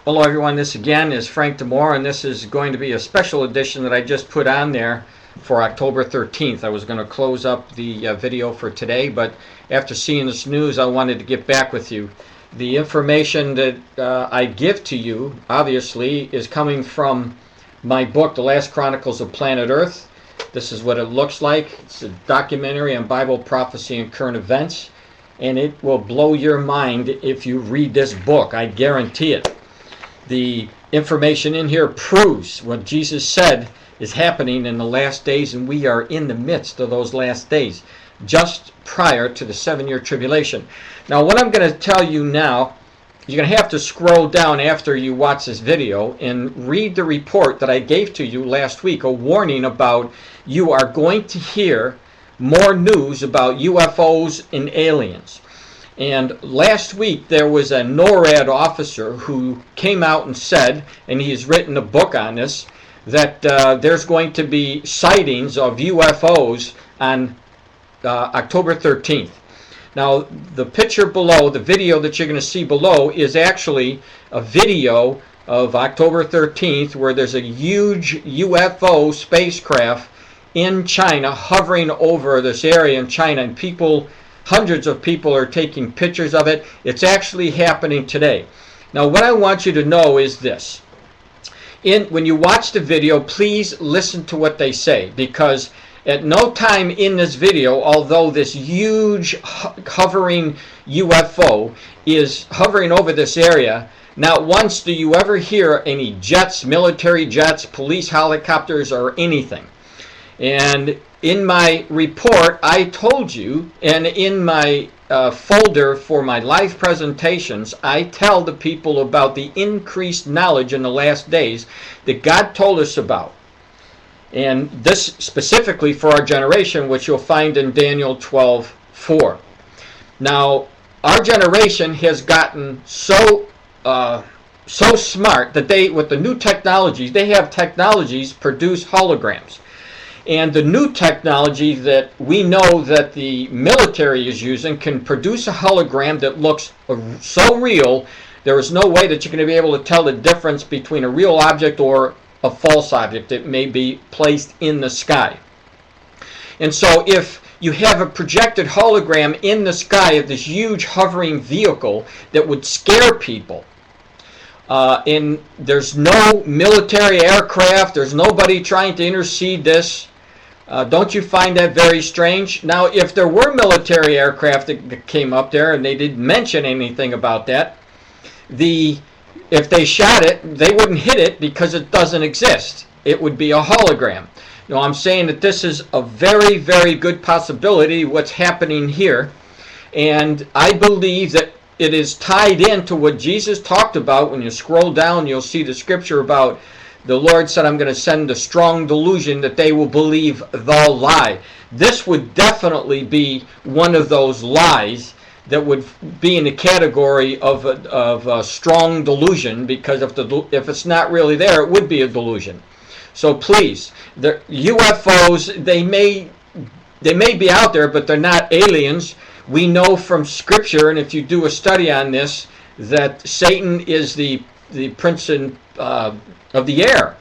Hello everyone, this again is Frank DiMora, and this is going to be a special edition that I just put on there for October 13th. I was going to close up the video for today, but after seeing this news I wanted to get back with you. The information that I give to you, obviously, is coming from my book, The Last Chronicles of Planet Earth. This is what it looks like. It's a documentary on Bible prophecy and current events, and it will blow your mind if you read this book. I guarantee it. The information in here proves what Jesus said is happening in the last days, and we are in the midst of those last days, just prior to the 7-year tribulation. Now, what I'm going to tell you now, you're going to have to scroll down after you watch this video and read the report that I gave to you last week, a warning about you are going to hear more news about UFOs and aliens. And last week there was a NORAD officer who came out and said, and he's written a book on this, that there's going to be sightings of UFOs on October 13th. Now, the picture below, the video that you're going to see below, is actually a video of October 13th where there's a huge UFO spacecraft in China hovering over this area in China, and hundreds of people are taking pictures of it. It's actually happening today. Now, what I want you to know is this. When you watch the video, please listen to what they say, because at no time in this video, although this huge hovering UFO is hovering over this area, not once do you ever hear any jets, military jets, police helicopters, or anything. And in my report, I told you, and in my folder for my live presentations, I tell the people about the increased knowledge in the last days that God told us about. And this specifically for our generation, which you'll find in Daniel 12:4. Now, our generation has gotten so smart that with the new technologies, they have technologies produce holograms. And the new technology that we know that the military is using can produce a hologram that looks so real, there is no way that you're going to be able to tell the difference between a real object or a false object that may be placed in the sky. And so if you have a projected hologram in the sky of this huge hovering vehicle that would scare people, and there's no military aircraft, there's nobody trying to intercede this. Don't you find that very strange? Now, if there were military aircraft that came up there and they didn't mention anything about that, if they shot it, they wouldn't hit it because it doesn't exist. It would be a hologram. Now, I'm saying that this is a very, very good possibility what's happening here, and I believe that it is tied into what Jesus talked about. When you scroll down, you'll see the scripture about the Lord said, I'm going to send a strong delusion that they will believe the lie. This would definitely be one of those lies that would be in the category of a strong delusion, because if it's not really there, it would be a delusion. So please, the UFOs, they may be out there, but they're not aliens. We know from Scripture, and if you do a study on this, that Satan is the prince of the air,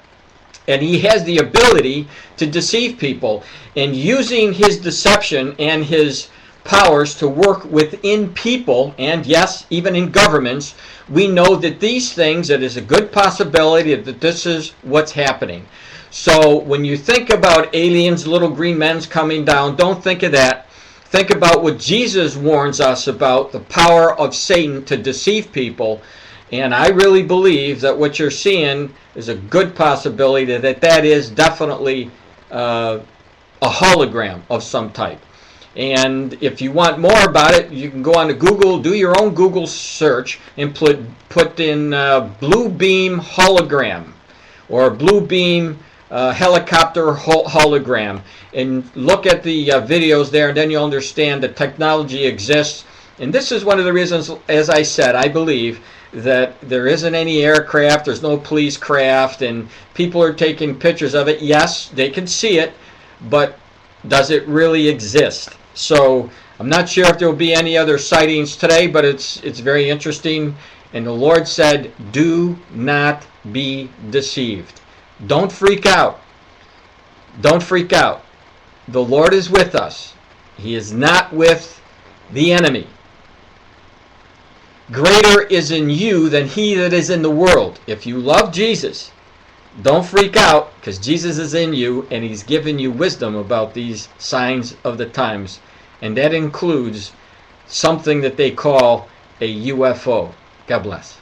and he has the ability to deceive people, and using his deception and his powers to work within people, and yes, even in governments, we know that these things, it is a good possibility that this is what's happening. So when you think about aliens, little green men's coming down, don't think of that. Think about what Jesus warns us about, the power of Satan to deceive people. And I really believe that what you're seeing is a good possibility that is definitely a hologram of some type. And if you want more about it, you can go on to Google, do your own Google search, and put in blue beam hologram or blue beam helicopter hologram, and look at the videos there, and then you'll understand that technology exists. And this is one of the reasons, as I said, I believe that there isn't any aircraft, there's no police craft, and people are taking pictures of it. Yes, they can see it, but does it really exist? So I'm not sure if there will be any other sightings today, but it's very interesting, And the Lord said, do not be deceived. Don't freak out. Don't freak out. The Lord is with us. He is not with the enemy. Greater is in you than he that is in the world. If you love Jesus, don't freak out, because Jesus is in you and he's given you wisdom about these signs of the times. And that includes something that they call a UFO. God bless.